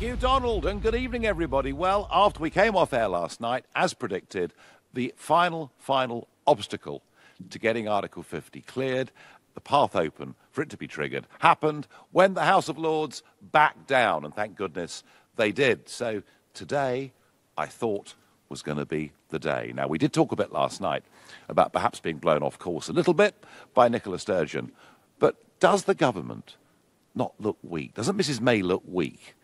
Thank you, Donald, and good evening, everybody. Well, after we came off air last night, as predicted, the final obstacle to getting Article 50 cleared, the path open for it to be triggered, happened when the House of Lords backed down, and thank goodness they did. So today, I thought, was going to be the day. Now, we did talk a bit last night about perhaps being blown off course a little bit by Nicola Sturgeon, but does the government not look weak? Doesn't Mrs May look weak,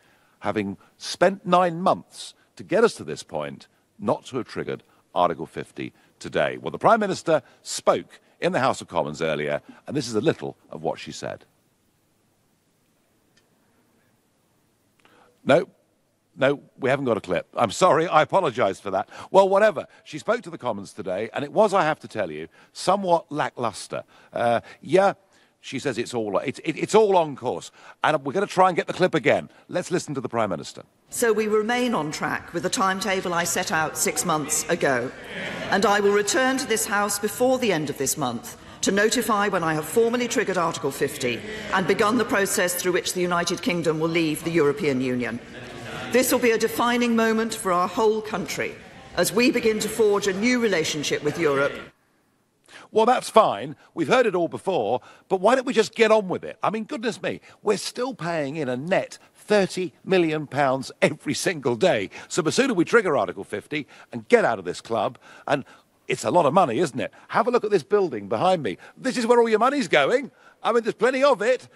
having spent 9 months to get us to this point, not to have triggered Article 50 today? Well, the Prime Minister spoke in the House of Commons earlier, and this is a little of what she said. No, we haven't got a clip. I'm sorry, I apologise for that. Well, whatever. She spoke to the Commons today, and it was, I have to tell you, somewhat lacklustre. She says it's all on course. And we're going to try and get the clip again. Let's listen to the Prime Minister. So we remain on track with the timetable I set out 6 months ago. And I will return to this House before the end of this month to notify when I have formally triggered Article 50 and begun the process through which the United Kingdom will leave the European Union. This will be a defining moment for our whole country as we begin to forge a new relationship with Europe. Well, that's fine. We've heard it all before, but why don't we just get on with it? I mean, goodness me, we're still paying in a net £30 million every single day. So the sooner we trigger Article 50 and get out of this club, and it's a lot of money, isn't it? Have a look at this building behind me. This is where all your money's going. I mean, there's plenty of it.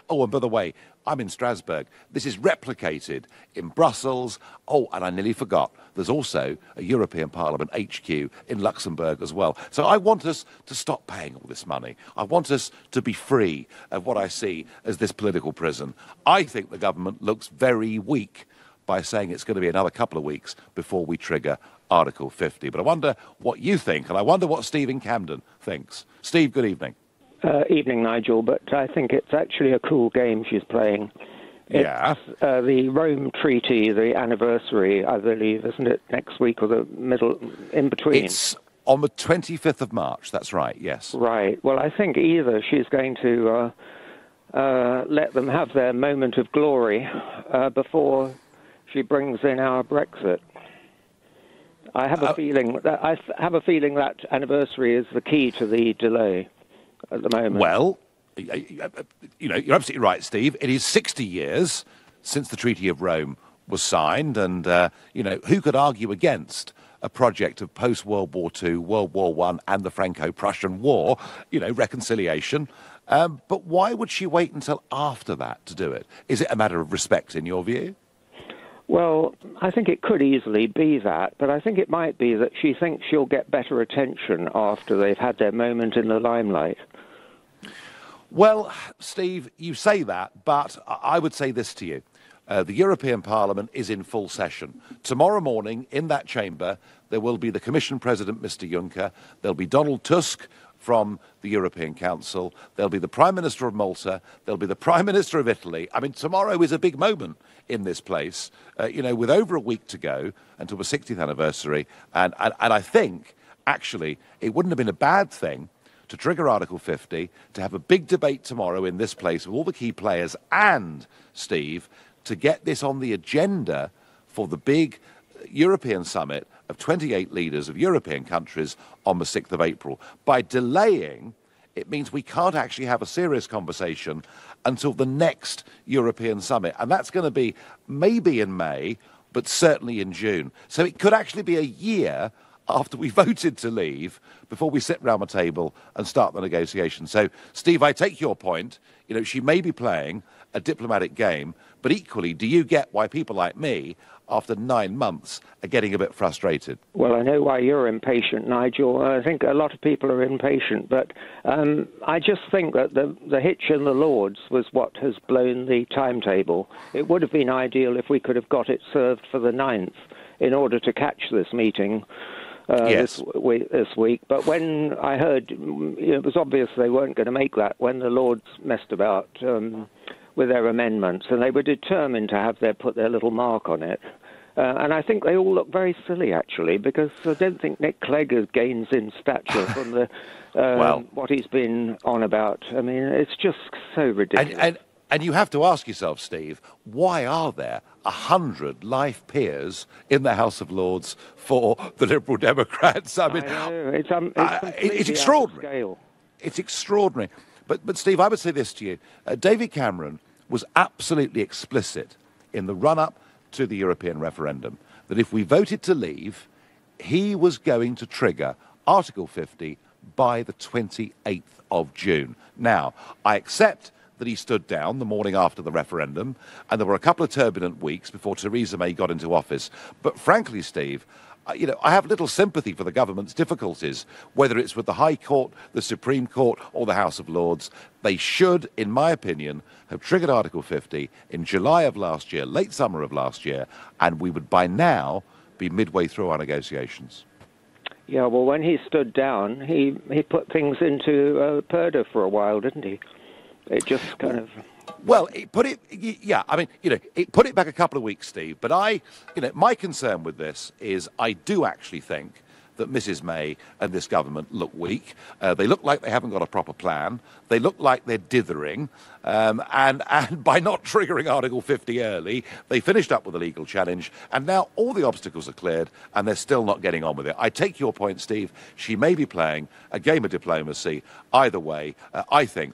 Oh, and by the way, I'm in Strasbourg. This is replicated in Brussels. Oh, and I nearly forgot. There's also a European Parliament HQ in Luxembourg as well. So I want us to stop paying all this money. I want us to be free of what I see as this political prison. I think the government looks very weak by saying it's going to be another couple of weeks before we trigger Article 50. But I wonder what you think, and I wonder what Steve in Camden thinks. Steve, good evening. Evening, Nigel, but I think it's actually a cool game she's playing. It's the Rome Treaty, the anniversary, I believe, isn't it, next week or the middle, in between? It's on the 25th of March, that's right, yes. Right. Well, I think either she's going to let them have their moment of glory before she brings in our Brexit. I have a feeling that anniversary is the key to the delay at the moment. Well, you know, you're absolutely right, Steve. It is 60 years since the Treaty of Rome was signed, and, you know, who could argue against a project of post-World War II, World War I, and the Franco-Prussian War, you know, reconciliation. But why would she wait until after that to do it? Is it a matter of respect, in your view? Well, I think it could easily be that, but I think it might be that she thinks she'll get better attention after they've had their moment in the limelight. Well, Steve, you say that, but I would say this to you. The European Parliament is in full session. Tomorrow morning, in that chamber, there will be the Commission President, Mr. Juncker. There'll be Donald Tusk from the European Council. There'll be the Prime Minister of Malta. There'll be the Prime Minister of Italy. I mean, tomorrow is a big moment in this place, you know, with over a week to go until the 60th anniversary. And I think, actually, it wouldn't have been a bad thing to trigger Article 50, to have a big debate tomorrow in this place with all the key players, and, Steve, to get this on the agenda for the big European summit of 28 leaders of European countries on the 6th of April. By delaying, it means we can't actually have a serious conversation until the next European summit. And that's going to be maybe in May, but certainly in June. So it could actually be a year after we voted to leave before we sit round the table and start the negotiation. So, Steve, I take your point. You know, she may be playing a diplomatic game, but equally, do you get why people like me, after 9 months, are getting a bit frustrated? Well, I know why you're impatient, Nigel. I think a lot of people are impatient, but I just think that the hitch in the Lords was what has blown the timetable. It would have been ideal if we could have got it served for the 9th in order to catch this meeting. This week. But when I heard, it was obvious they weren't going to make that when the Lords messed about with their amendments, and they were determined to put their little mark on it. And I think they all look very silly, actually, because I don't think Nick Clegg gains in stature from the what he's been on about. I mean, it's just so ridiculous. And you have to ask yourself, Steve, why are there 100 life peers in the House of Lords for the Liberal Democrats? I mean, it's extraordinary. It's extraordinary. But Steve, I would say this to you. David Cameron was absolutely explicit in the run-up to the European referendum that if we voted to leave, he was going to trigger Article 50 by the 28th of June. Now, I accept that he stood down the morning after the referendum, and there were a couple of turbulent weeks before Theresa May got into office. But frankly, Steve, I have little sympathy for the government's difficulties, whether it's with the High Court, the Supreme Court, or the House of Lords. They should, in my opinion, have triggered Article 50 in July of last year, late summer of last year, and we would by now be midway through our negotiations. Yeah, well, when he stood down, he put things into purdah for a while, didn't he? It just kind of... Well, it put it back a couple of weeks, Steve. But my concern with this is I do actually think that Mrs. May and this government look weak. They look like they haven't got a proper plan. They look like they're dithering. And by not triggering Article 50 early, they finished up with a legal challenge. And now all the obstacles are cleared, and they're still not getting on with it. I take your point, Steve. She may be playing a game of diplomacy. Either way, I think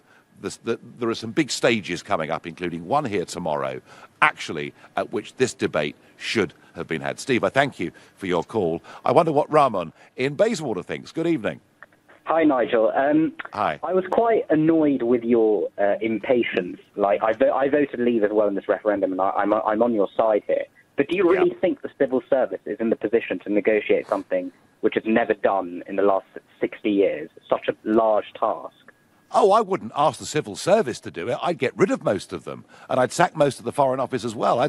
there are some big stages coming up, including one here tomorrow, actually, at which this debate should have been had. Steve, I thank you for your call. I wonder what Ramon in Bayswater thinks. Good evening. Hi, Nigel. Hi. I was quite annoyed with your impatience. Like, I voted Leave as well in this referendum, and I'm on your side here. But do you really think the civil service is in the position to negotiate something which is never done in the last 60 years? Such a large task. Oh, I wouldn't ask the civil service to do it. I'd get rid of most of them, and I'd sack most of the Foreign Office as well.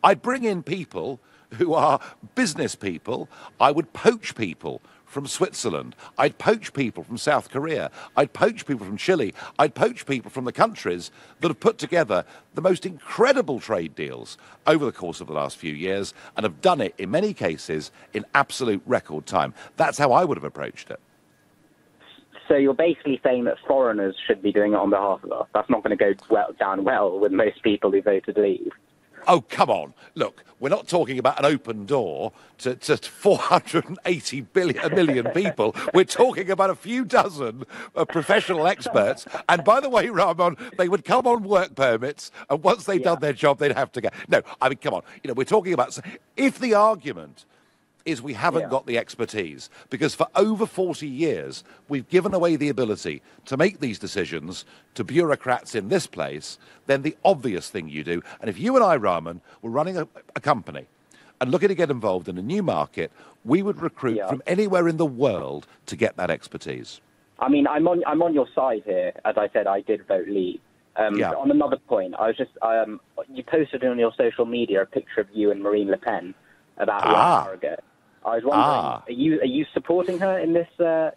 I'd bring in people who are business people. I would poach people from Switzerland. I'd poach people from South Korea. I'd poach people from Chile. I'd poach people from the countries that have put together the most incredible trade deals over the course of the last few years and have done it, in many cases, in absolute record time. That's how I would have approached it. So you're basically saying that foreigners should be doing it on behalf of us. That's not going to go down well with most people who voted Leave. Oh, come on. Look, we're not talking about an open door to 480 million people. We're talking about a few dozen professional experts. And by the way, Ramon, they would come on work permits, and once they'd done their job, they'd have to go. No, I mean, come on. We're talking about... If the argument is we haven't got the expertise, because for over 40 years we've given away the ability to make these decisions to bureaucrats in this place, then the obvious thing you do, and if you and I, Rahman, were running a company and looking to get involved in a new market, we would recruit from anywhere in the world to get that expertise. I mean, I'm on your side here. As I said, I did vote Leave. On another point, I was just you posted on your social media a picture of you and Marine Le Pen about 1 hour ago. I was wondering, are you supporting her in this now,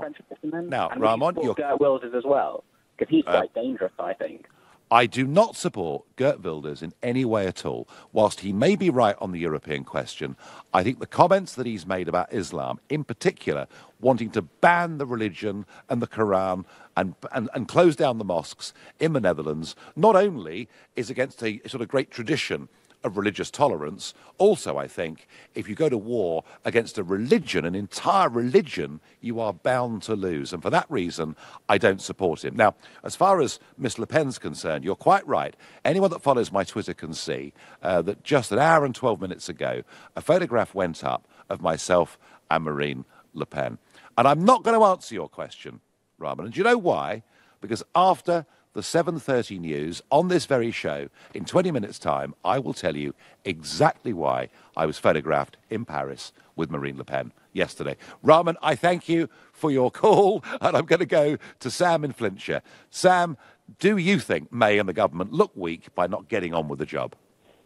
and Ramon, you're Geert Wilders as well, because he's quite dangerous, I think. I do not support Geert Wilders in any way at all. Whilst he may be right on the European question, I think the comments that he's made about Islam, in particular, wanting to ban the religion and the Quran and close down the mosques in the Netherlands, not only is against a sort of great tradition of religious tolerance. Also, I think, if you go to war against a religion, an entire religion, you are bound to lose. And for that reason, I don't support him. Now, as far as Miss Le Pen's concerned, you're quite right. Anyone that follows my Twitter can see that just an hour and 12 minutes ago, a photograph went up of myself and Marine Le Pen. And I'm not going to answer your question, Rahman. And do you know why? Because after the 7:30 news on this very show, in 20 minutes' time, I will tell you exactly why I was photographed in Paris with Marine Le Pen yesterday. Rahman, I thank you for your call, and I'm going to go to Sam in Flintshire. Sam, do you think May and the government look weak by not getting on with the job?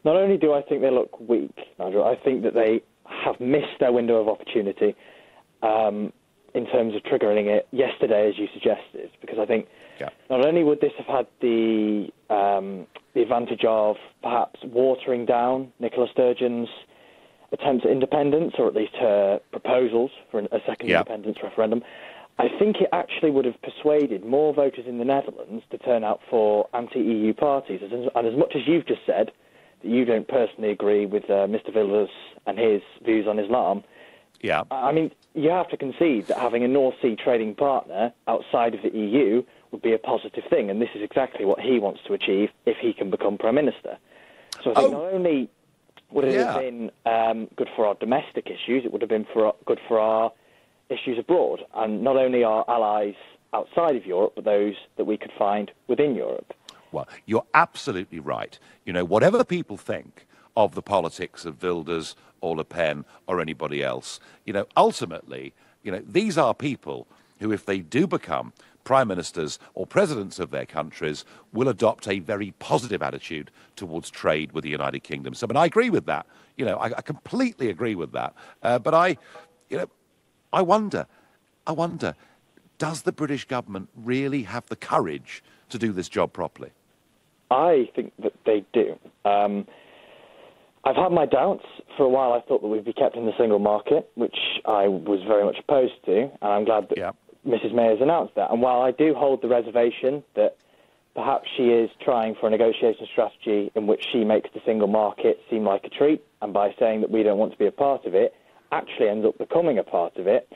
Not only do I think they look weak, Nigel, I think that they have missed their window of opportunity in terms of triggering it yesterday, as you suggested, because I think not only would this have had the advantage of perhaps watering down Nicola Sturgeon's attempts at independence, or at least her proposals for a second independence referendum, I think it actually would have persuaded more voters in the Netherlands to turn out for anti-EU parties. And as much as you've just said that you don't personally agree with Mr. Wilders and his views on Islam, yeah, I mean, you have to concede that having a North Sea trading partner outside of the EU would be a positive thing, and this is exactly what he wants to achieve if he can become Prime Minister. So I think not only would it have been good for our domestic issues, it would have been good for our issues abroad, and not only our allies outside of Europe, but those that we could find within Europe. Well, you're absolutely right. You know, whatever people think of the politics of Wilders or Le Pen or anybody else, you know, ultimately, you know, these are people who, if they do become prime ministers or presidents of their countries, will adopt a very positive attitude towards trade with the United Kingdom. So, but I agree with that. You know, I completely agree with that. But I wonder, does the British government really have the courage to do this job properly? I think that they do. I've had my doubts. For a while I thought that we'd be kept in the single market, which I was very much opposed to, and I'm glad that Mrs May has announced that. And while I do hold the reservation that perhaps she is trying for a negotiation strategy in which she makes the single market seem like a treat, and by saying that we don't want to be a part of it, actually ends up becoming a part of it,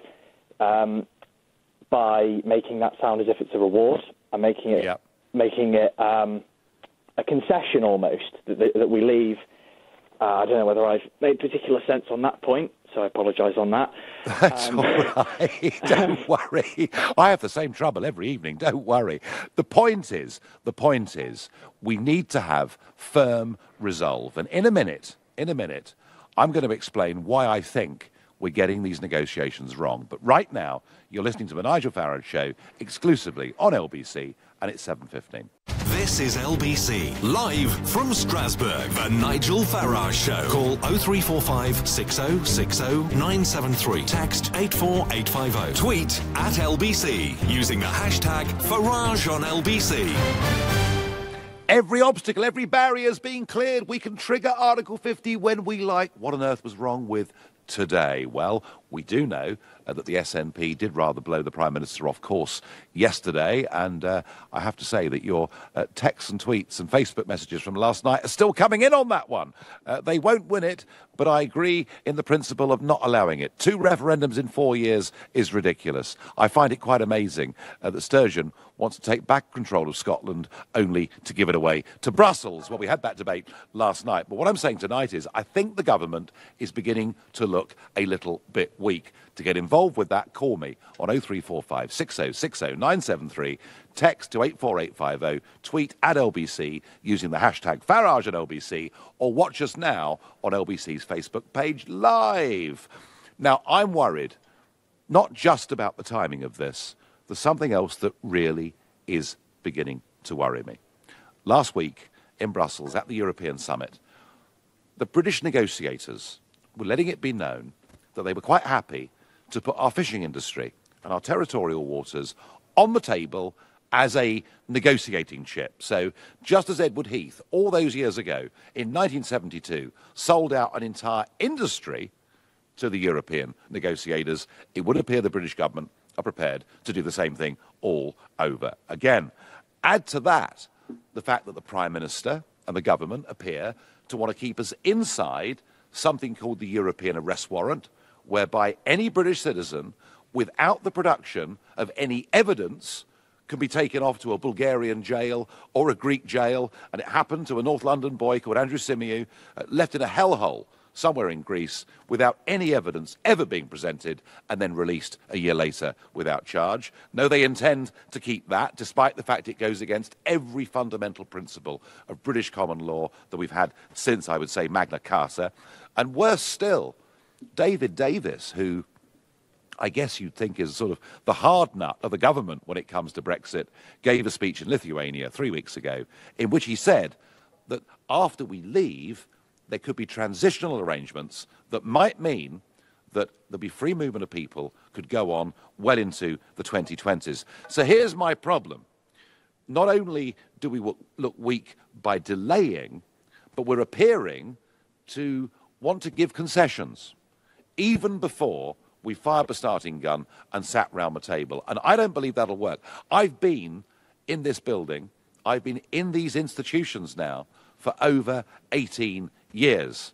by making that sound as if it's a reward and making it a concession almost that we leave. I don't know whether I've made particular sense on that point, so I apologise on that. That's all right. Don't worry. I have the same trouble every evening. Don't worry. The point is, we need to have firm resolve. And in a minute, I'm going to explain why I think we're getting these negotiations wrong. But right now, you're listening to the Nigel Farage Show exclusively on LBC, and it's 7:15. This is LBC, live from Strasbourg, the Nigel Farage Show. Call 0345 6060 973. Text 84850. Tweet at LBC using the hashtag Farage on LBC. Every obstacle, every barrier is being cleared. We can trigger Article 50 when we like. What on earth was wrong with today? Well, we do know that the SNP did rather blow the Prime Minister off course yesterday, and I have to say that your texts and tweets and Facebook messages from last night are still coming in on that one. They won't win it, but I agree in the principle of not allowing it. 2 referendums in 4 years is ridiculous. I find it quite amazing that Sturgeon wants to take back control of Scotland only to give it away to Brussels. Well, we had that debate last night, but what I'm saying tonight is I think the government is beginning to look a little bit weak. To get involved with that, call me on 0345 6060 973, text to 84850, tweet at LBC using the hashtag Farage at LBC, or watch us now on LBC's Facebook page live. Now, I'm worried not just about the timing of this. There's something else that really is beginning to worry me. Last week in Brussels at the European Summit, the British negotiators were letting it be known that they were quite happy to put our fishing industry and our territorial waters on the table as a negotiating chip. So just as Edward Heath, all those years ago, in 1972, sold out an entire industry to the European negotiators, it would appear the British government are prepared to do the same thing all over again. Add to that the fact that the Prime Minister and the government appear to want to keep us inside something called the European arrest warrant, whereby any British citizen, without the production of any evidence, can be taken off to a Bulgarian jail or a Greek jail. And it happened to a North London boy called Andrew Simiou, left in a hellhole somewhere in Greece without any evidence ever being presented, and then released a year later without charge. No, they intend to keep that, despite the fact it goes against every fundamental principle of British common law that we've had since, I would say, Magna Carta. And worse still, David Davis, who I guess you'd think is sort of the hard nut of the government when it comes to Brexit, gave a speech in Lithuania 3 weeks ago in which he said that after we leave, there could be transitional arrangements that might mean that there'll be free movement of people could go on well into the 2020s. So here's my problem. Not only do we look weak by delaying, but we're appearing to want to give concessions even before we fired the starting gun and sat round the table. And I don't believe that'll work. I've been in this building, I've been in these institutions now for over 18 years.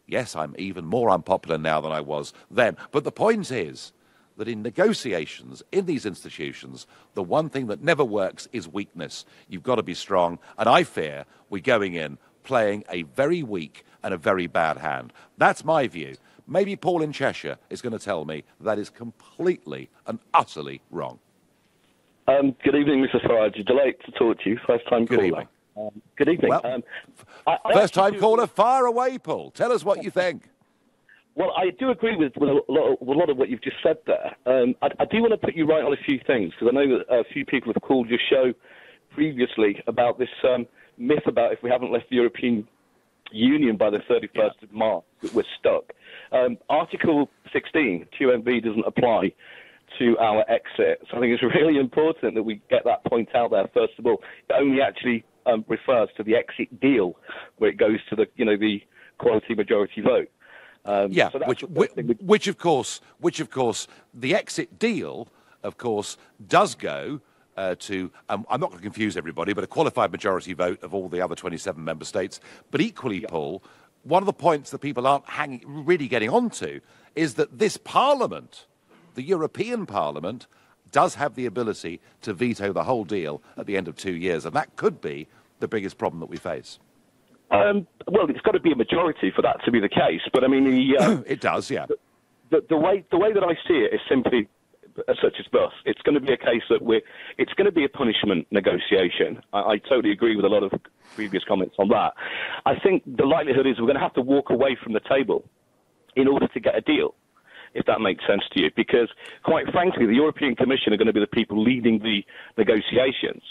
Yes, I'm even more unpopular now than I was then. But the point is that in negotiations, in these institutions, the one thing that never works is weakness. You've got to be strong. And I fear we're going in playing a very weak and a very bad hand. That's my view. Maybe Paul in Cheshire is going to tell me that is completely and utterly wrong. Good evening, Mr. Farage. A delight to talk to you. First-time caller. Evening. Good evening. Well, first-time caller, fire away, Paul. Tell us what you think. Well, I do agree with a lot of what you've just said there. I do want to put you right on a few things, because I know that a few people have called your show previously about this myth about if we haven't left the European Union by the 31st of March, that we're stuck. Article 16, QMV, doesn't apply to our exit. So I think it's really important that we get that point out there, first of all. It only actually refers to the exit deal, where it goes to the quality majority vote. So which of course, the exit deal, of course, does go to, I'm not going to confuse everybody, but a qualified majority vote of all the other 27 member states. But equally, Paul, one of the points that people aren't really getting onto is that this Parliament, the European Parliament, does have the ability to veto the whole deal at the end of 2 years, and that could be the biggest problem that we face. Well, it's got to be a majority for that to be the case. But I mean, it does, yeah. The way that I see it is simply such as thus. It's going to be a case that it's going to be a punishment negotiation. I totally agree with a lot of previous comments on that. I think the likelihood is we're going to have to walk away from the table in order to get a deal, if that makes sense to you, because, quite frankly, the European Commission are going to be the people leading the negotiations.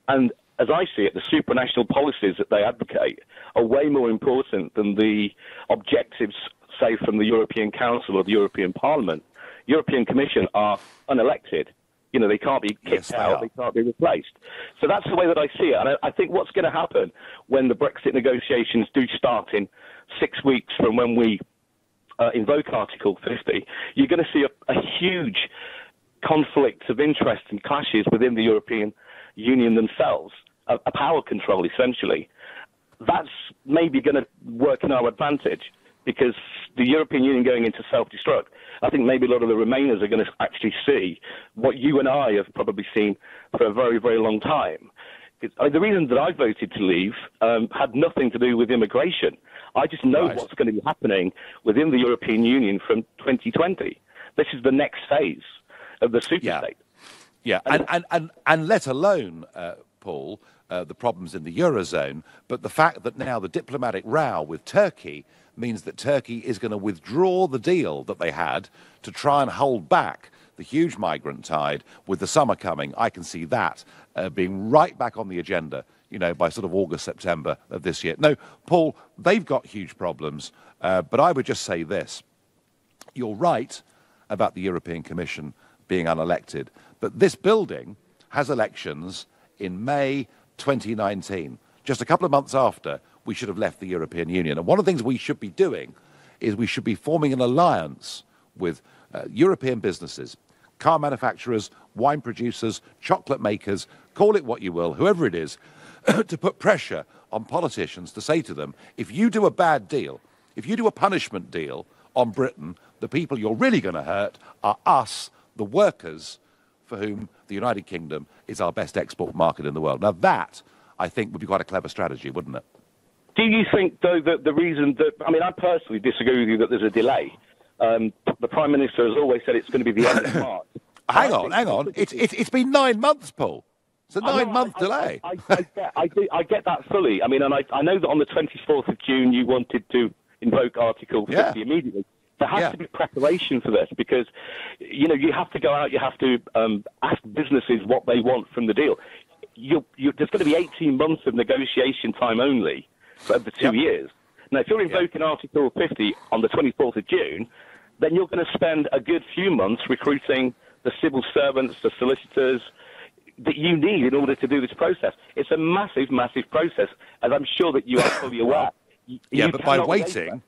And as I see it, the supranational policies that they advocate are way more important than the objectives, say, from the European Council or the European Parliament. European Commission are unelected. You know, they can't be kicked out, they can't be replaced. So that's the way that I see it. And I think what's going to happen when the Brexit negotiations do start in 6 weeks from when we invoke Article 50, you're going to see a huge conflict of interest and clashes within the European Union themselves, a power control, essentially. That's maybe going to work in our advantage, because the European Union going into self-destruct, I think maybe a lot of the Remainers are going to actually see what you and I have probably seen for a very, very long time. The reason that I voted to leave had nothing to do with immigration. I just know what's going to be happening within the European Union from 2020. This is the next phase of the superstate. Yeah, and let alone, Paul, the problems in the Eurozone, but the fact that now the diplomatic row with Turkey means that Turkey is going to withdraw the deal that they had to try and hold back the huge migrant tide. With the summer coming, I can see that being right back on the agenda, by sort of August, September of this year. No, Paul, they've got huge problems, but I would just say this. You're right about the European Commission being unelected, but this building has elections in May 2019, just a couple of months after we should have left the European Union. And one of the things we should be doing is we should be forming an alliance with European businesses, car manufacturers, wine producers, chocolate makers, call it what you will, whoever it is, to put pressure on politicians to say to them, if you do a bad deal, if you do a punishment deal on Britain, the people you're really going to hurt are us, the workers, for whom the United Kingdom is our best export market in the world. Now that, I think, would be quite a clever strategy, wouldn't it? Do you think, though, that the reason that... I mean, I personally disagree with you that there's a delay. The Prime Minister has always said it's going to be the end of March. Hang on. It's been 9 months, Paul. It's a 9-month delay. I get that fully. I mean, and I know that on the 24th of June you wanted to invoke Article 50 immediately. There has to be preparation for this, because, you have to go out, you have to ask businesses what they want from the deal. There's going to be 18 months of negotiation time only for the 2 years. Now, if you're invoking Article 50 on the 24th of June, then you're going to spend a good few months recruiting the civil servants, the solicitors that you need in order to do this process. It's a massive, massive process, as I'm sure that you are fully aware. But by waiting...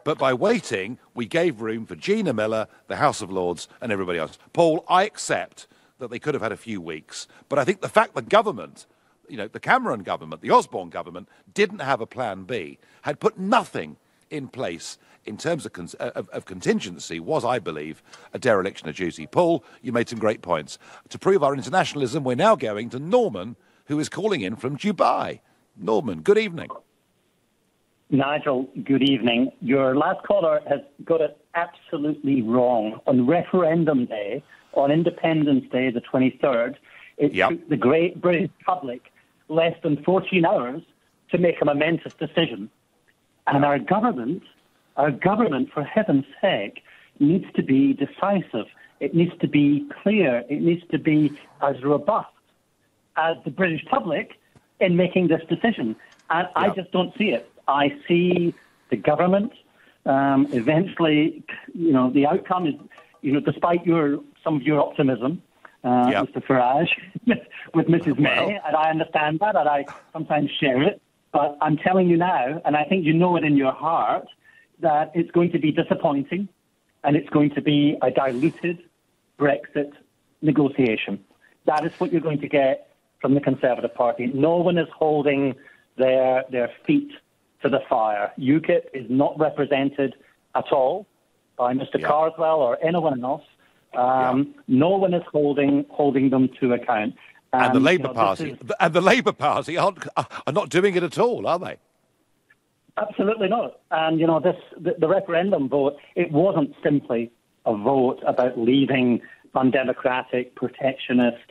But by waiting, we gave room for Gina Miller, the House of Lords, and everybody else. Paul, I accept that they could have had a few weeks, but I think the fact the government, the Cameron government, the Osborne government, didn't have a plan B, had put nothing in place in terms of contingency, was, I believe, a dereliction of duty. Paul, you made some great points. To prove our internationalism, we're now going to Norman, who is calling in from Dubai. Norman, good evening. Nigel, good evening. Your last caller has got it absolutely wrong. On referendum day, on Independence Day, the 23rd, it took the great British public less than 14 hours to make a momentous decision. And our government, for heaven's sake, needs to be decisive. It needs to be clear. It needs to be as robust as the British public in making this decision. And I just don't see it. I see the government eventually, the outcome is, despite some of your optimism, Mr. Farage, with Mrs. May, and I understand that, and I sometimes share it, but I'm telling you now, and I think you know it in your heart, that it's going to be disappointing, and it's going to be a diluted Brexit negotiation. That is what you're going to get from the Conservative Party. No one is holding their feet to the fire. UKIP is not represented at all by Mr. Carswell or anyone else. No one is holding them to account. And the Labour Party are not doing it at all, are they? Absolutely not. And the referendum vote, it wasn't simply a vote about leaving undemocratic, protectionist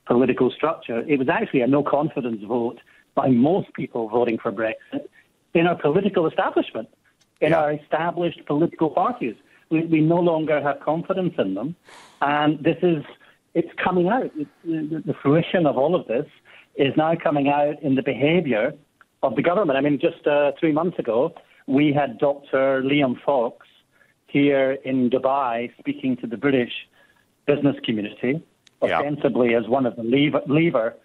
political structure. It was actually a no confidence vote by most people voting for Brexit in our political establishment, in our established political parties. We no longer have confidence in them. And it's coming out. The fruition of all of this is now coming out in the behaviour of the government. I mean, just 3 months ago, we had Dr. Liam Fox here in Dubai speaking to the British business community, ostensibly as one of the Leaver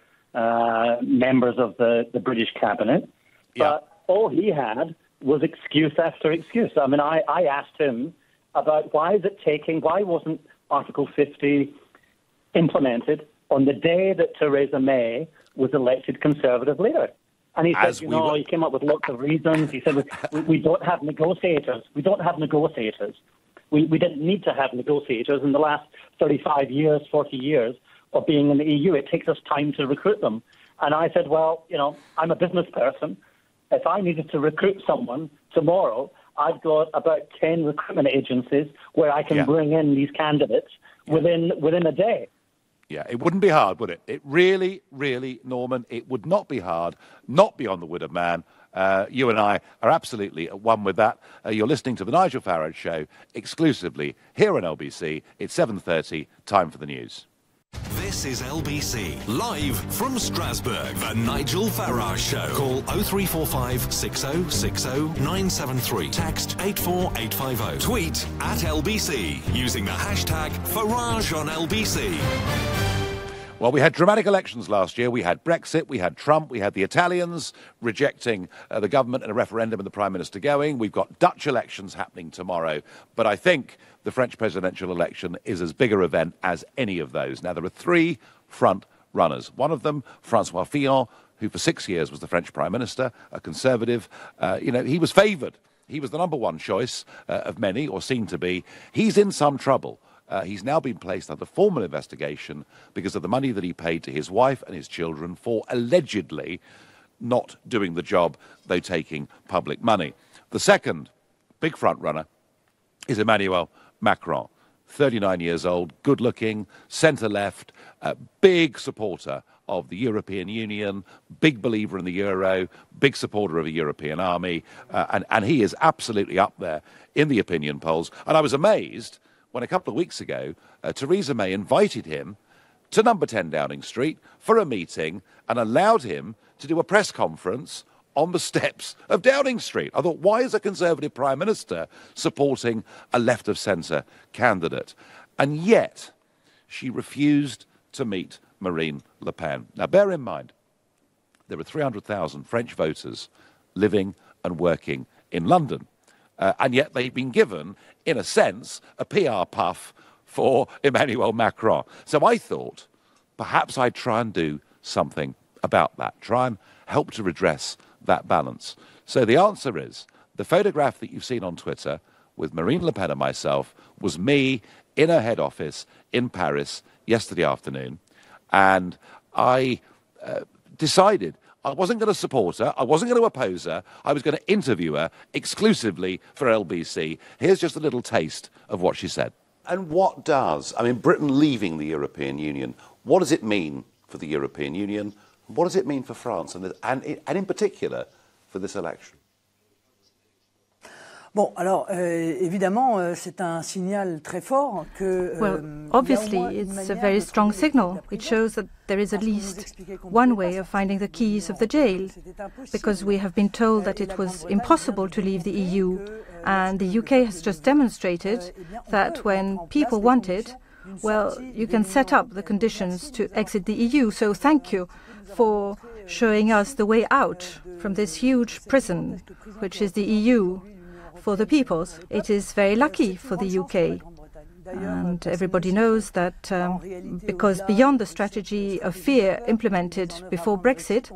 members of the British cabinet. But all he had was excuse after excuse. I mean, I asked him about why wasn't Article 50 implemented on the day that Theresa May was elected Conservative leader? And he said, he came up with lots of reasons. He said, we don't have negotiators. We don't have negotiators. We didn't need to have negotiators in the last 35 years, 40 years of being in the EU. It takes us time to recruit them. And I said, well, I'm a business person. If I needed to recruit someone tomorrow, I've got about 10 recruitment agencies where I can bring in these candidates within a day. Yeah, it wouldn't be hard, would it? It really, really, Norman, it would not be hard, not beyond the wit of man. You and I are absolutely at one with that. You're listening to The Nigel Farage Show exclusively here on LBC. It's 7:30, time for the news. This is LBC, live from Strasbourg, The Nigel Farage Show. Call 0345 6060 973. Text 84850. Tweet at LBC using the hashtag Farage on LBC. Well, we had dramatic elections last year. We had Brexit, we had Trump, we had the Italians rejecting the government in a referendum and the Prime Minister going. We've got Dutch elections happening tomorrow. But I think the French presidential election is as big an event as any of those. Now, there are three front runners. One of them, François Fillon, who for 6 years was the French Prime Minister, a Conservative. He was favoured. He was the number one choice of many, or seemed to be. He's in some trouble. He's now been placed under formal investigation because of the money that he paid to his wife and his children for allegedly not doing the job, though taking public money. The second big front runner is Emmanuel Macron, 39 years old, good-looking, centre-left, big supporter of the European Union, big believer in the euro, big supporter of a European army, and he is absolutely up there in the opinion polls. And I was amazed when a couple of weeks ago, Theresa May invited him to number 10 Downing Street for a meeting and allowed him to do a press conference on the steps of Downing Street. I thought, why is a Conservative Prime Minister supporting a left-of-centre candidate? And yet, she refused to meet Marine Le Pen. Now, bear in mind, there are 300,000 French voters living and working in London. And yet they've been given, in a sense, a PR puff for Emmanuel Macron. So I thought perhaps I'd try and do something about that, try and help to redress that balance. So the answer is, the photograph that you've seen on Twitter with Marine Le Pen and myself was me in her head office in Paris yesterday afternoon. And I decided I wasn't going to support her, I wasn't going to oppose her, I was going to interview her exclusively for LBC. Here's just a little taste of what she said. And what does, Britain leaving the European Union, what does it mean for the European Union? What does it mean for France, and in particular for this election? Bon, alors, évidemment, c'est un signal très fort que... Well, obviously, it's a very strong signal. It shows that there is at least one way of finding the keys of the jail, because we have been told that it was impossible to leave the EU, and the UK has just demonstrated that when people want it, well, you can set up the conditions to exit the EU. So thank you for showing us the way out from this huge prison, which is the EU. For the peoples, it is very lucky for the UK. And everybody knows that because beyond the strategy of fear implemented before Brexit,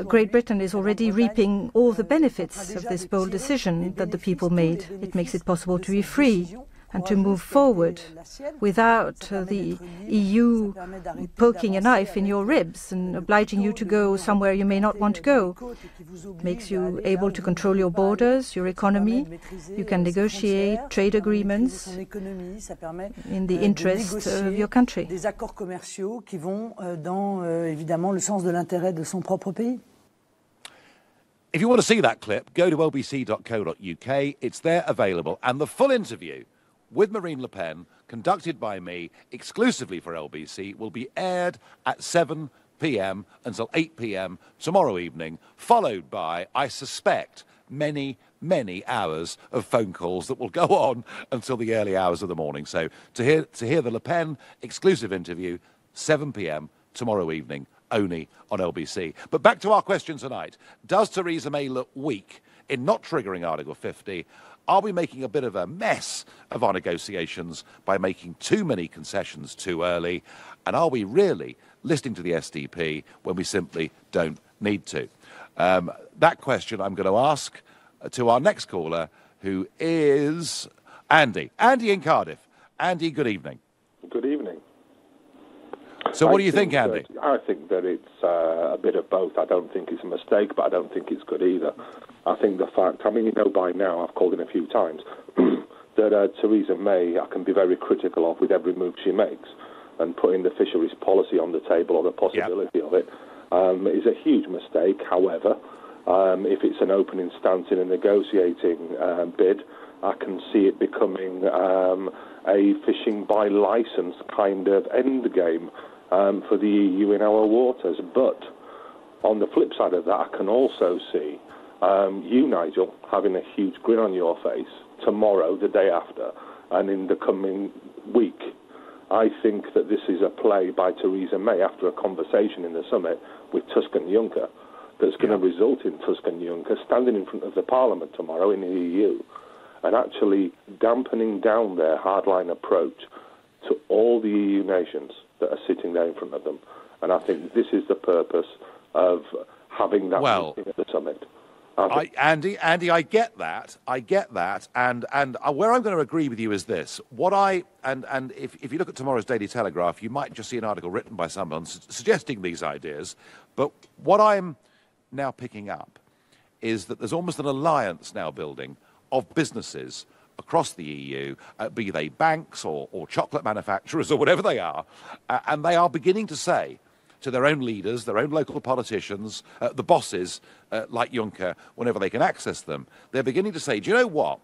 Great Britain is already reaping all the benefits of this bold decision that the people made. It makes it possible to be free and to move forward without the EU poking a knife in your ribs and obliging you to go somewhere you may not want to go. It makes you able to control your borders, your economy. You can negotiate trade agreements in the interest of your country. Des accords commerciaux qui vont dans évidemment le sens de l'intérêt de son propre pays. If you want to see that clip, go to lbc.co.uk. It's there available. And the full interview with Marine Le Pen, conducted by me exclusively for LBC, will be aired at 7 p.m. until 8 p.m. tomorrow evening, followed by, I suspect, many, many hours of phone calls that will go on until the early hours of the morning. So to hear the Le Pen exclusive interview, 7 p.m. tomorrow evening, only on LBC. But back to our question tonight. Does Theresa May look weak in not triggering Article 50? Are we making a bit of a mess of our negotiations by making too many concessions too early? And are we really listening to the SDP when we simply don't need to? That question I'm going to ask to our next caller, who is Andy. Andy in Cardiff. Andy, good evening. Good evening. So what do you think, Andy? I think that it's a bit of both. I don't think it's a mistake, but I don't think it's good either. I think the fact, by now, I've called in a few times, that Theresa May, I can be very critical of with every move she makes, and putting the fisheries policy on the table, or the possibility of it, is a huge mistake. However, if it's an opening stance in a negotiating bid, I can see it becoming a fishing by licence kind of end game for the EU in our waters. But on the flip side of that, I can also see you, Nigel, having a huge grin on your face tomorrow, the day after, and in the coming week. I think that this is a play by Theresa May after a conversation in the summit with Tusk and Juncker that's going to result in Tusk and Juncker standing in front of the Parliament tomorrow in the EU and actually dampening down their hardline approach to all the EU nations that are sitting there in front of them. And I think this is the purpose of having that meeting at the summit. Andy, I get that. And where I'm going to agree with you is this. If you look at tomorrow's Daily Telegraph, you might just see an article written by someone suggesting these ideas. But what I'm now picking up is that there's almost an alliance now building of businesses across the EU, be they banks or chocolate manufacturers or whatever they are, and they are beginning to say to their own leaders, their own local politicians, the bosses like Juncker, whenever they can access them, they're beginning to say, do you know what?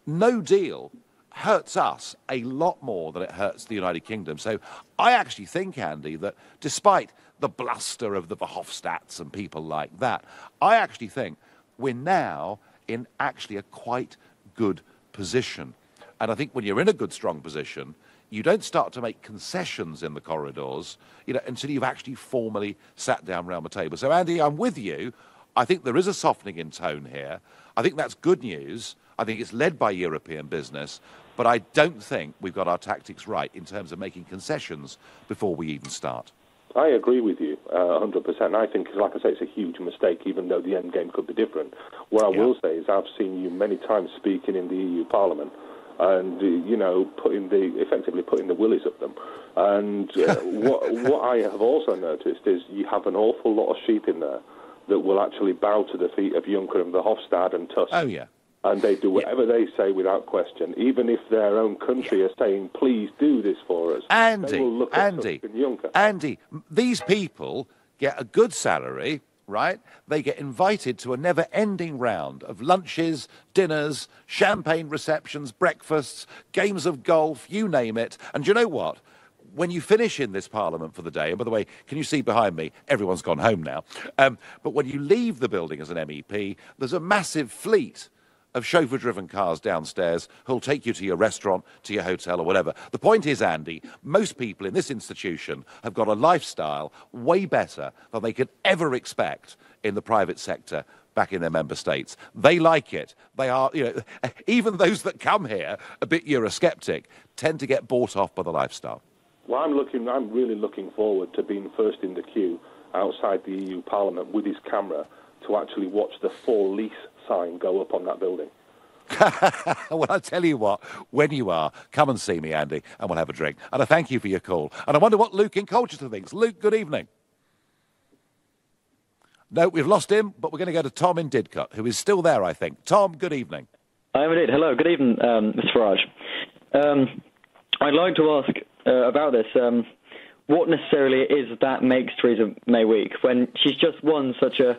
No deal hurts us a lot more than it hurts the United Kingdom. So I actually think, Andy, that despite the bluster of the Verhofstadts and people like that, I actually think we're now in actually a quite good position. And I think when you're in a good, strong position, you don't start to make concessions in the corridors, until you've actually formally sat down around the table. So, Andy, I'm with you. I think there is a softening in tone here. I think that's good news. I think it's led by European business, but I don't think we've got our tactics right in terms of making concessions before we even start. I agree with you 100%. I think, like I say, it's a huge mistake, even though the end game could be different. What I will say is I've seen you many times speaking in the EU Parliament and, you know, effectively putting the willies at them. And what I have also noticed is you have an awful lot of sheep in there that will actually bow to the feet of Juncker and Verhofstadt and Tusk. Oh, yeah. And they do whatever they say without question, even if their own country are saying, please do this for us. They will look at Tusk and Juncker. Andy, these people get a good salary, right? They get invited to a never-ending round of lunches, dinners, champagne receptions, breakfasts, games of golf, you name it. And do you know what? When you finish in this Parliament for the day, and by the way, can you see behind me, everyone's gone home now, but when you leave the building as an MEP, there's a massive fleet of chauffeur-driven cars downstairs who'll take you to your restaurant, to your hotel or whatever. The point is, Andy, most people in this institution have got a lifestyle way better than they could ever expect in the private sector back in their member states. They like it. They are, you know, even those that come here a bit Eurosceptic tend to get bought off by the lifestyle. Well, I'm really looking forward to being first in the queue outside the EU Parliament with his camera to actually watch the for lease sign go up on that building. Well, I tell you what, when you are, come and see me, Andy, and we'll have a drink. And I thank you for your call. And I wonder what Luke in Colchester thinks. Luke, good evening. No, we've lost him, but we're going to go to Tom in Didcot, who is still there, I think. Tom, good evening. I am indeed. Hello, good evening, Mr. Farage. I'd like to ask about this. What necessarily is that makes Theresa May weak when she's just won such a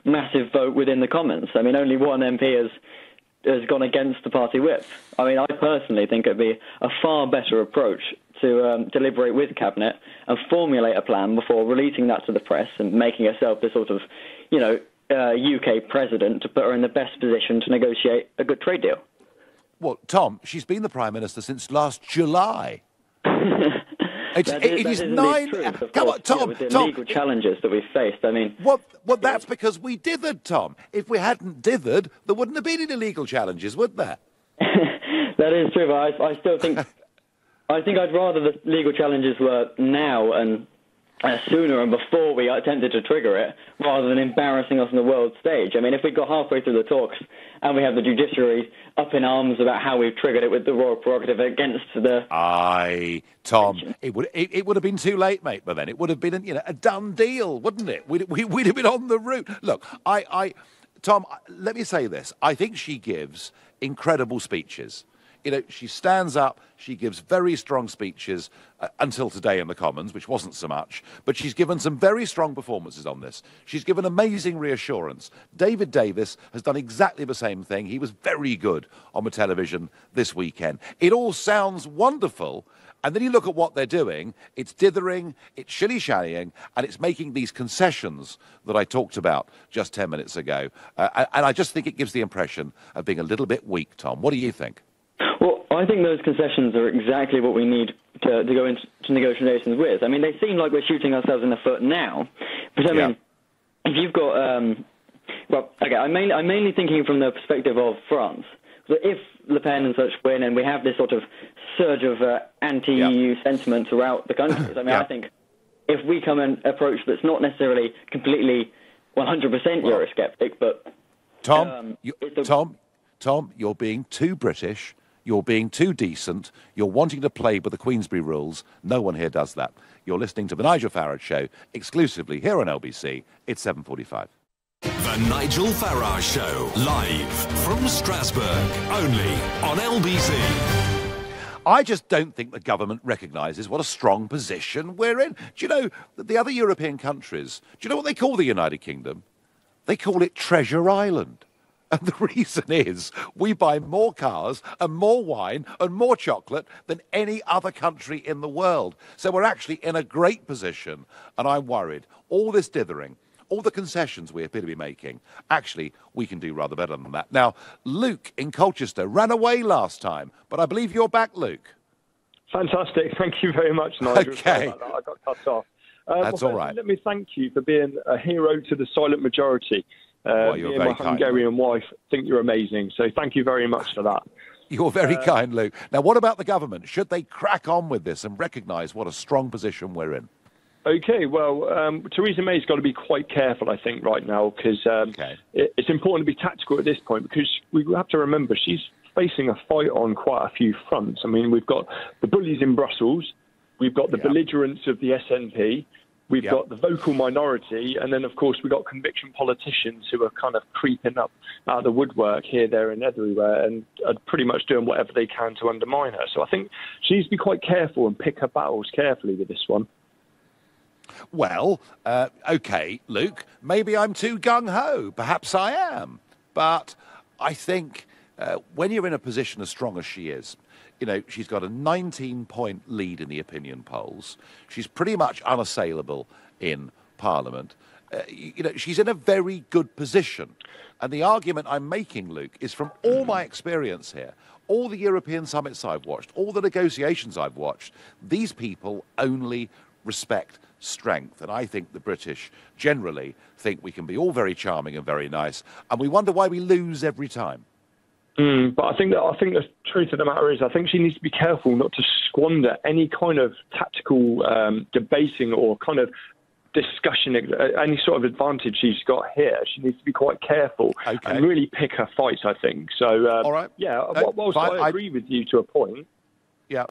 massive vote within the Commons? I mean, only one MP has gone against the party whip. I mean, I personally think it'd be a far better approach to deliberate with Cabinet and formulate a plan before releasing that to the press and making herself the sort of, you know, UK president to put her in the best position to negotiate a good trade deal. Well, Tom, she's been the Prime Minister since last July. It is 9. Come on, Tom. With the Tom, legal challenges that we've faced. I mean, well, that's because we dithered, Tom. If we hadn't dithered, there wouldn't have been any legal challenges, would there? That is true, but I still think I'd rather the legal challenges were now and sooner and before we attempted to trigger it, rather than embarrassing us on the world stage. I mean, if we got halfway through the talks and we have the judiciary up in arms about how we've triggered it with the royal prerogative against the... Tom, it would have been too late, mate, by then. It would have been, a done deal, wouldn't it? We'd have been on the route. Look, Tom, let me say this. I think she gives incredible speeches. She stands up, she gives very strong speeches until today in the Commons, which wasn't so much, but she's given some very strong performances on this. She's given amazing reassurance. David Davis has done exactly the same thing. He was very good on the television this weekend. It all sounds wonderful, and then you look at what they're doing. It's dithering, it's shilly-shallying, and it's making these concessions that I talked about just 10 minutes ago. And I just think it gives the impression of being a little bit weak, Tom. What do you think? Well, I think those concessions are exactly what we need to go into negotiations with. I mean, they seem like we're shooting ourselves in the foot now. But, I mean, if you've got... I'm mainly thinking from the perspective of France. So if Le Pen and such win and we have this sort of surge of anti-EU sentiment throughout the countries, I mean, I think if we come an approach that's not necessarily completely 100% Eurosceptic, but... Tom, you're being too British, you're being too decent, you're wanting to play by the Queensberry rules. No one here does that. You're listening to The Nigel Farage Show, exclusively here on LBC. It's 7:45. The Nigel Farage Show, live from Strasbourg, only on LBC. I just don't think the government recognises what a strong position we're in. Do you know that the other European countries, do you know what they call the United Kingdom? They call it Treasure Island. And the reason is we buy more cars and more wine and more chocolate than any other country in the world. So we're actually in a great position, and I'm worried. All this dithering, all the concessions we appear to be making, actually, we can do rather better than that. Now, Luke in Colchester ran away last time, but I believe you're back, Luke. Fantastic. Thank you very much, Nigel. Okay. I got cut off. That's all right. Let me thank you for being a hero to the silent majority. Well, you're me and very my kind, Hungarian wife think you're amazing. So thank you very much for that. You're very kind, Luke. Now, what about the government? Should they crack on with this and recognise what a strong position we're in? Okay, well, Theresa May's got to be quite careful, I think, right now, because it's important to be tactical at this point, because we have to remember she's facing a fight on quite a few fronts. I mean, we've got the bullies in Brussels, we've got the belligerents of the SNP, we've got the vocal minority, and then, of course, we've got conviction politicians who are kind of creeping up out of the woodwork here, there, and everywhere, and are pretty much doing whatever they can to undermine her. So I think she needs to be quite careful and pick her battles carefully with this one. Well, OK, Luke, maybe I'm too gung-ho. Perhaps I am. But I think when you're in a position as strong as she is, you know, she's got a 19-point lead in the opinion polls. She's pretty much unassailable in Parliament. You know, she's in a very good position. And the argument I'm making, Luke, is from all my experience here, all the European summits I've watched, all the negotiations I've watched, these people only respect strength. And I think the British generally think we can be all very charming and very nice, and we wonder why we lose every time. But I think the truth of the matter is, I think she needs to be careful not to squander any kind of tactical debating or kind of discussion, any sort of advantage she's got here. She needs to be quite careful and really pick her fights, I think. So, all right. Yeah, whilst I agree with you to a point. Yeah.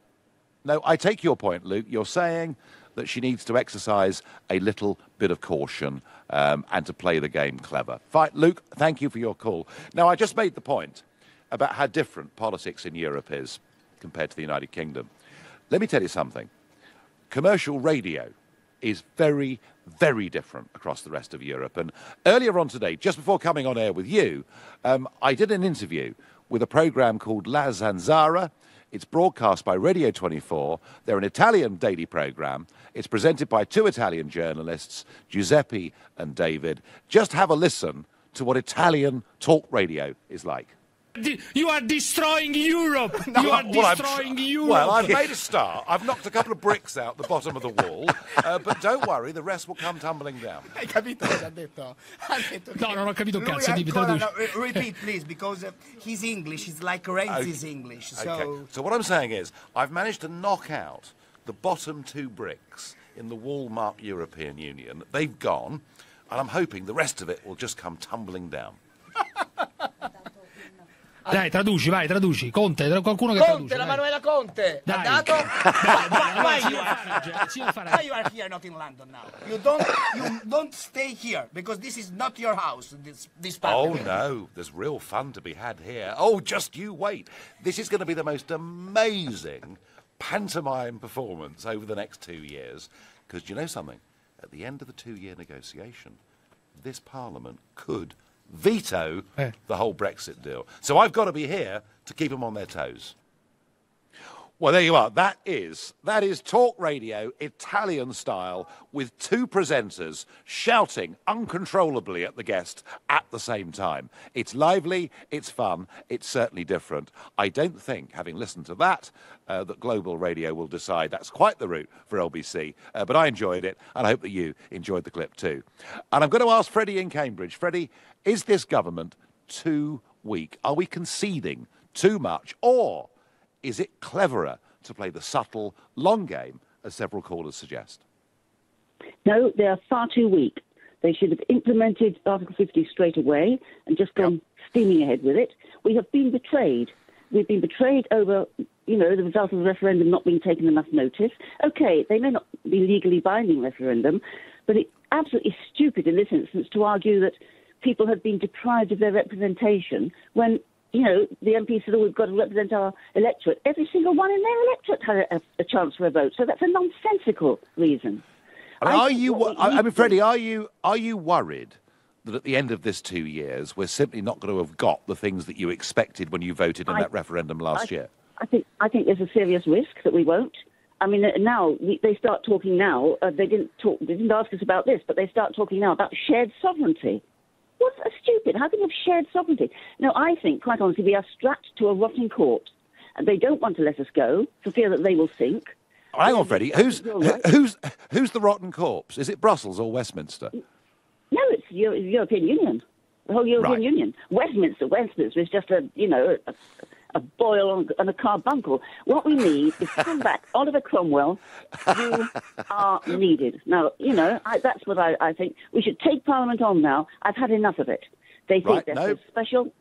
No, I take your point, Luke. You're saying that she needs to exercise a little bit of caution and to play the game clever. Fine, Luke, thank you for your call. Now, I just made the point about how different politics in Europe is compared to the United Kingdom. Let me tell you something. Commercial radio is very, very different across the rest of Europe. And earlier on today, just before coming on air with you, I did an interview with a programme called La Zanzara. It's broadcast by Radio 24. They're an Italian daily programme. It's presented by two Italian journalists, Giuseppe and David. Just have a listen to what Italian talk radio is like. You are destroying Europe. You are destroying Europe. Well, I've made a start. I've knocked a couple of bricks out the bottom of the wall. But don't worry, the rest will come tumbling down. Hai capito cosa ha detto? Ha detto no, non ho capito cazzo. Repeat, please, because his English is like Renzi's English. So... Okay. So what I'm saying is, I've managed to knock out the bottom two bricks in the wall marked European Union. They've gone, and I'm hoping the rest of it will just come tumbling down. Dai, traduci, vai, traduci. Conte, qualcuno che Conte, traduce. la Manuela Conte. Dai. Ha dato? Why you are here, not in London now? You don't stay here, because this is not your house, this parliament. Oh, no, there's real fun to be had here. Oh, just you wait. This is going to be the most amazing pantomime performance over the next 2 years. Because you know something? At the end of the 2-year negotiation, this Parliament could veto the whole Brexit deal. So I've got to be here to keep them on their toes. Well, there you are. That is talk radio, Italian style, with two presenters shouting uncontrollably at the guest at the same time. It's lively, it's fun, it's certainly different. I don't think, having listened to that, that Global Radio will decide that's quite the route for LBC. But I enjoyed it, and I hope that you enjoyed the clip too. And I'm going to ask Freddie in Cambridge. Freddie, is this government too weak? Are we conceding too much? Or is it cleverer to play the subtle, long game, as several callers suggest? No, they are far too weak. They should have implemented Article 50 straight away and just gone steaming ahead with it. We have been betrayed. We've been betrayed over, the result of the referendum not being taken enough notice. OK, they may not be legally binding referendum, but it's absolutely stupid in this instance to argue that people have been deprived of their representation when the MPs said, we've got to represent our electorate. Every single one in their electorate had a chance for a vote. So that's a nonsensical reason. Freddie, are you worried that at the end of this 2 years, we're simply not going to have got the things that you expected when you voted in that referendum last year? I think there's a serious risk that we won't. I mean, now they start talking now. They didn't ask us about this, but they start talking now about shared sovereignty. What's stupid? How can you have shared sovereignty? No, I think, quite honestly, we are strapped to a rotting corpse, and they don't want to let us go for fear that they will sink. Oh, hang on, Freddie. Who's the rotten corpse? Is it Brussels or Westminster? No, it's the European Union. the whole European Union. Westminster is just a boil on a carbuncle. What we need is come back. Oliver Cromwell, you are needed. Now, that's what I think. We should take Parliament on now. I've had enough of it. They think they're so special.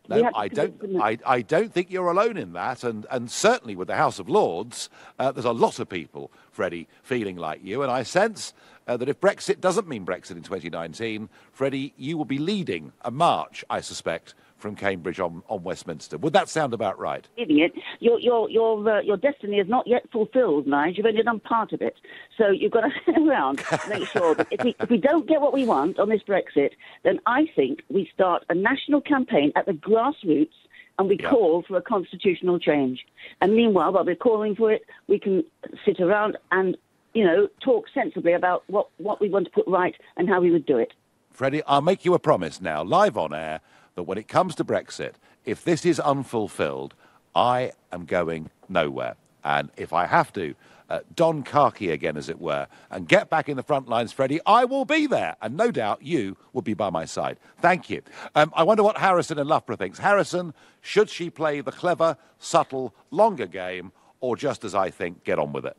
No, I don't think you're alone in that, and certainly with the House of Lords, there's a lot of people, Freddie, feeling like you, and I sense that if Brexit doesn't mean Brexit in 2019, Freddie, you will be leading a march, I suspect, from Cambridge on Westminster. Would that sound about right? Your destiny is not yet fulfilled, Nigel. You've only done part of it. So you've got to hang around, make sure that if we don't get what we want on this Brexit, then I think we start a national campaign at the grassroots and we call for a constitutional change. And meanwhile, while we're calling for it, we can sit around and, talk sensibly about what we want to put right and how we would do it. Freddie, I'll make you a promise now, live on air, that when it comes to Brexit, if this is unfulfilled, I am going nowhere. And if I have to don khaki again, as it were, and get back in the front lines, Freddie, I will be there. And no doubt you will be by my side. Thank you. I wonder what Harrison in Loughborough thinks. Harrison, should she play the clever, subtle, longer game, or just as I think, get on with it?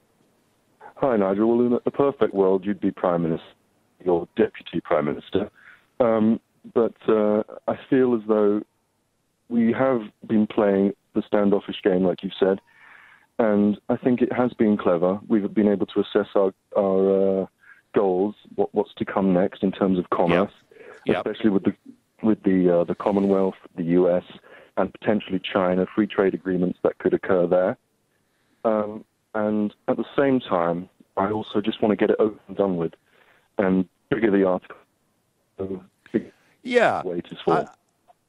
Hi, Nigel. Well, in a perfect world, you'd be Prime Minister, your Deputy Prime Minister. But I feel as though we have been playing the standoffish game, like you've said, and I think it has been clever. We've been able to assess our goals, what's to come next in terms of commerce, especially with the Commonwealth, the US, and potentially China, free trade agreements that could occur there. And at the same time, I also just want to get it over and done with and trigger the article.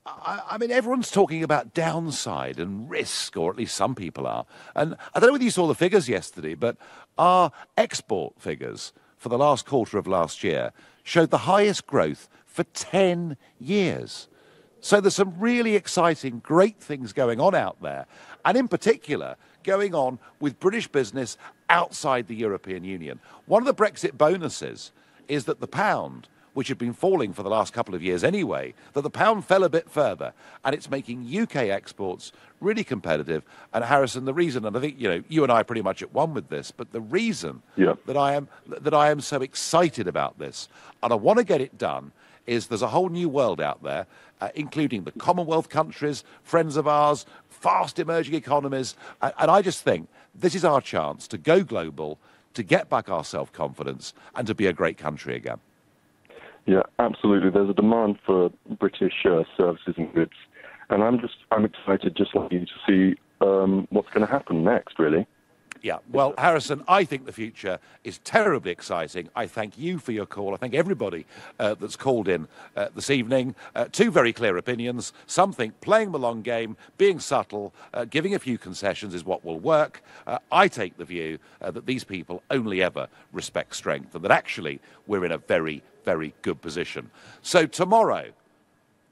I mean, everyone's talking about downside and risk, or at least some people are. And I don't know whether you saw the figures yesterday, but our export figures for the last quarter of last year showed the highest growth for 10 years. So there's some really exciting, great things going on out there. And in particular, going on with British business outside the European Union. One of the Brexit bonuses is that the pound, which had been falling for the last couple of years anyway, that the pound fell a bit further, and it's making UK exports really competitive. And Harrison, the reason, and I think you and I are pretty much at one with this, but the reason that I am so excited about this, and I want to get it done, is there's a whole new world out there, including the Commonwealth countries, friends of ours, fast emerging economies, and I just think this is our chance to go global, to get back our self-confidence, and to be a great country again. Yeah, absolutely. There's a demand for British services and goods, and I'm excited, just like you, to see what's going to happen next, really. Yeah, well, Harrison, I think the future is terribly exciting. I thank you for your call. I thank everybody that's called in this evening. Two very clear opinions. Some think playing the long game, being subtle, giving a few concessions is what will work. I take the view that these people only ever respect strength, and that actually we're in a very, very good position. So tomorrow,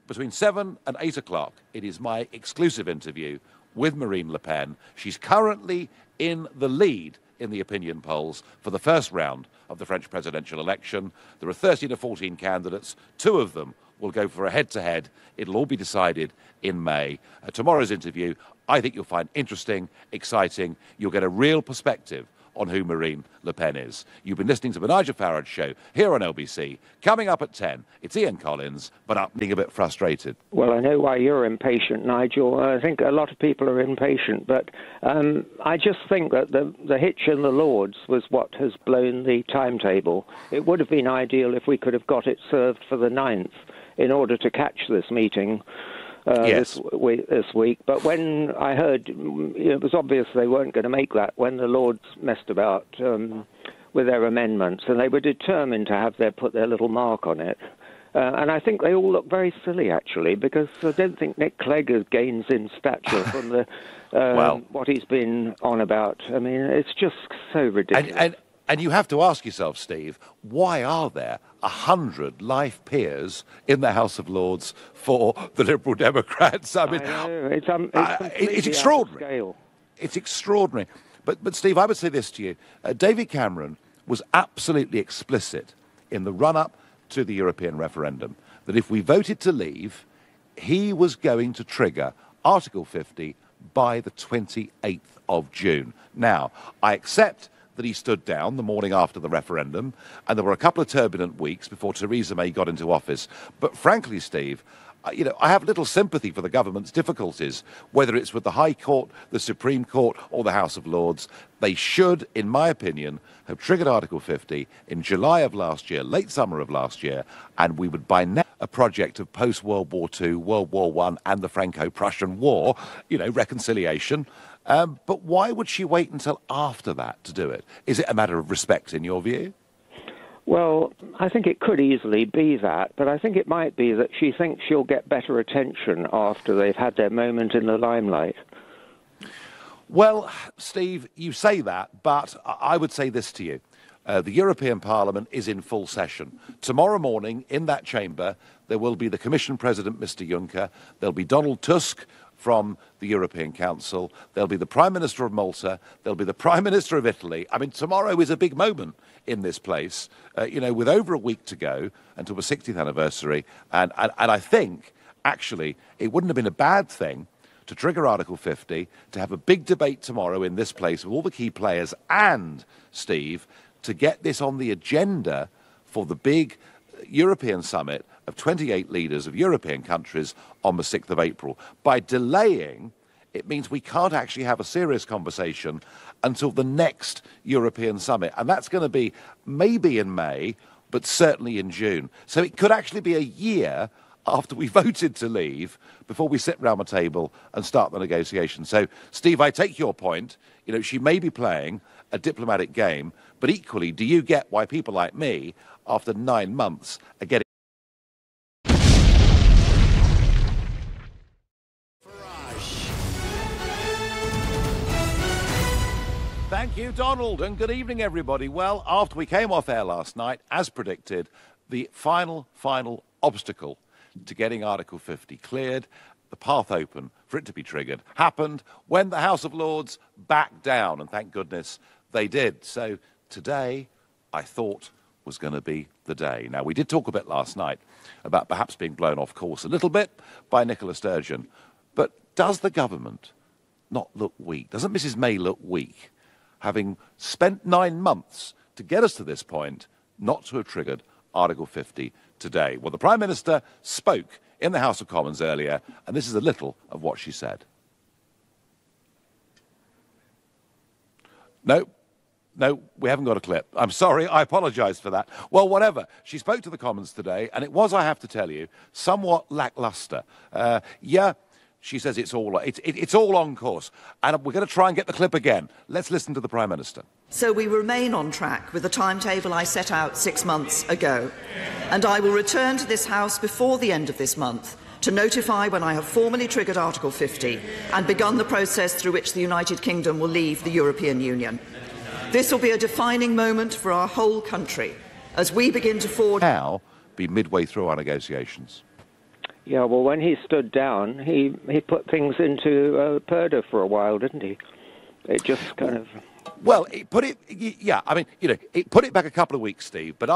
between 7 and 8 o'clock, it is my exclusive interview with Marine Le Pen. She's currently in the lead in the opinion polls for the first round of the French presidential election. There are 13 or 14 candidates. 2 of them will go for a head-to-head. It'll all be decided in May. Tomorrow's interview, I think you'll find interesting, exciting. You'll get a real perspective on who Marine Le Pen is. You've been listening to the Nigel Farage Show here on LBC. Coming up at 10, it's Ian Collins, but I'm being a bit frustrated. Well, I know why you're impatient, Nigel. I think a lot of people are impatient, but I just think that the hitch in the Lords was what has blown the timetable. It would have been ideal if we could have got it served for the 9th in order to catch this meeting. This week. But when I heard, it was obvious they weren't going to make that when the Lords messed about with their amendments, and they were determined to put their little mark on it. And I think they all look very silly, actually, because I don't think Nick Clegg gains in stature from what he's been on about. I mean, it's just so ridiculous. And you have to ask yourself, Steve, why are there 100 life peers in the House of Lords for the Liberal Democrats? I mean, it's extraordinary. It's extraordinary. But Steve, I would say this to you. David Cameron was absolutely explicit in the run-up to the European referendum that if we voted to leave, he was going to trigger Article 50 by the 28th of June. Now, I accept that he stood down the morning after the referendum, and there were a couple of turbulent weeks before Theresa May got into office. But frankly, Steve, I have little sympathy for the government's difficulties, whether it's with the High Court, the Supreme Court, or the House of Lords. They should, in my opinion, have triggered Article 50 in July of last year, late summer of last year, and we would by now a project of post-World War II, World War I, and the Franco-Prussian War, reconciliation. But why would she wait until after that to do it? Is it a matter of respect, in your view? Well, I think it could easily be that, but I think it might be that she thinks she'll get better attention after they've had their moment in the limelight. Well, Steve, you say that, but I would say this to you. The European Parliament is in full session. Tomorrow morning, in that chamber, there will be the Commission President, Mr. Juncker. There'll be Donald Tusk from the European Council. There'll be the Prime Minister of Malta. There'll be the Prime Minister of Italy. I mean, tomorrow is a big moment in this place, with over a week to go until the 60th anniversary. And I think, actually, it wouldn't have been a bad thing to trigger Article 50, to have a big debate tomorrow in this place with all the key players, and, Steve, to get this on the agenda for the big European summit of 28 leaders of European countries on the 6th of April. By delaying, it means we can't actually have a serious conversation until the next European summit. And that's going to be maybe in May, but certainly in June. So it could actually be a year after we voted to leave before we sit round the table and start the negotiations. So, Steve, I take your point. She may be playing a diplomatic game, but equally, do you get why people like me, after 9 months, are getting... Thank you, Donald, and good evening, everybody. Well, after we came off air last night, as predicted, the final obstacle to getting Article 50 cleared, the path open for it to be triggered, happened when the House of Lords backed down, and thank goodness they did. So today, I thought, was going to be the day. Now, we did talk a bit last night about perhaps being blown off course a little bit by Nicola Sturgeon, but does the government not look weak? Doesn't Mrs May look weak, having spent 9 months to get us to this point, not to have triggered Article 50 today? Well, the Prime Minister spoke in the House of Commons earlier, and this is a little of what she said. No, we haven't got a clip. I'm sorry, I apologise for that. Well, whatever. She spoke to the Commons today, and it was, I have to tell you, somewhat lacklustre. She says it's all on course. And we're going to try and get the clip again. Let's listen to the Prime Minister. So we remain on track with the timetable I set out 6 months ago. And I will return to this House before the end of this month to notify when I have formally triggered Article 50 and begun the process through which the United Kingdom will leave the European Union. This will be a defining moment for our whole country as we begin to forge... Now be midway through our negotiations. Yeah, well, when he stood down, he put things into purdah for a while, didn't he? It just kind of... Well, it put it back a couple of weeks, Steve. But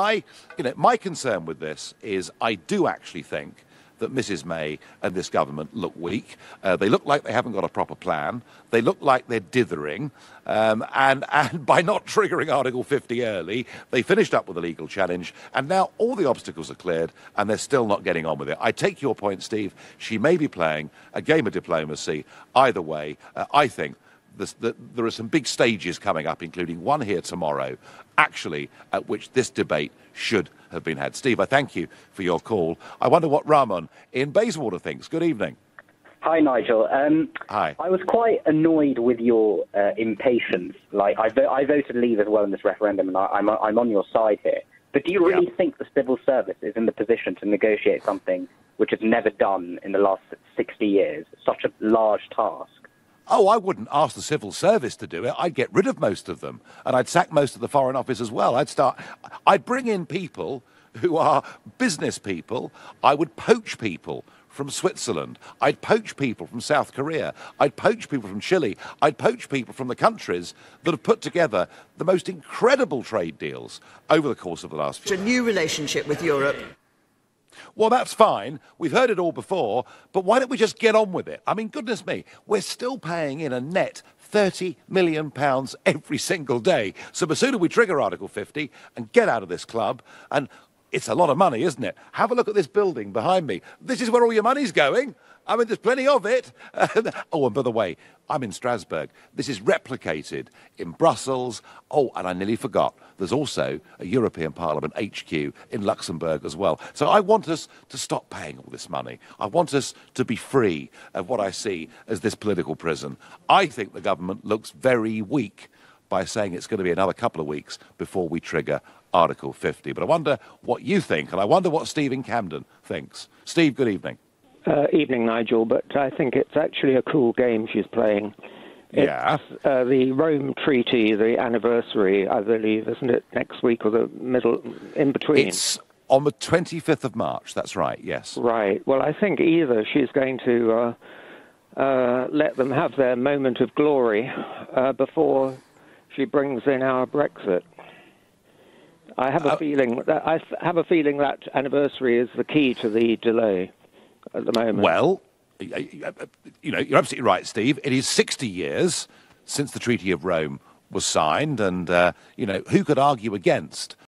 my concern with this is I do actually think that Mrs May and this government look weak. They look like they haven't got a proper plan. They look like they're dithering. And by not triggering Article 50 early, they finished up with a legal challenge. And now all the obstacles are cleared, and they're still not getting on with it. I take your point, Steve. She may be playing a game of diplomacy. Either way, I think there are some big stages coming up, including one here tomorrow, actually, at which this debate should have been had. Steve, I thank you for your call. I wonder what Ramon in Bayswater thinks. Good evening. Hi, Nigel. Hi. I was quite annoyed with your impatience. I voted leave as well in this referendum, and I'm on your side here. But do you really think the civil service is in the position to negotiate something which it's never done in the last 60 years? Such a large task. Oh, I wouldn't ask the civil service to do it. I'd get rid of most of them, and I'd sack most of the Foreign Office as well. I'd bring in people who are business people. I would poach people from Switzerland. I'd poach people from South Korea. I'd poach people from Chile. I'd poach people from the countries that have put together the most incredible trade deals over the course of the last few years. A new relationship with Europe. Well, that's fine. We've heard it all before, but why don't we just get on with it? I mean, goodness me, we're still paying in a net £30 million every single day. So the sooner we trigger Article 50 and get out of this club, and it's a lot of money, isn't it? Have a look at this building behind me. This is where all your money's going. I mean, there's plenty of it. Oh, and by the way, I'm in Strasbourg. This is replicated in Brussels. Oh, and I nearly forgot. There's also a European Parliament HQ in Luxembourg as well. So I want us to stop paying all this money. I want us to be free of what I see as this political prison. I think the government looks very weak by saying it's going to be another couple of weeks before we trigger Article 50. But I wonder what you think, and I wonder what Steve in Camden thinks. Steve, good evening. Evening, Nigel, but I think it's actually a cool game she's playing. It's the Rome Treaty, the anniversary, I believe, isn't it, next week or the middle, in between? It's on the 25th of March, that's right, yes. Right. Well, I think either she's going to let them have their moment of glory before she brings in our Brexit. I have a feeling that anniversary is the key to the delay at the moment. Well, you know, you're absolutely right, Steve. It is 60 years since the Treaty of Rome was signed, and, you know, who could argue against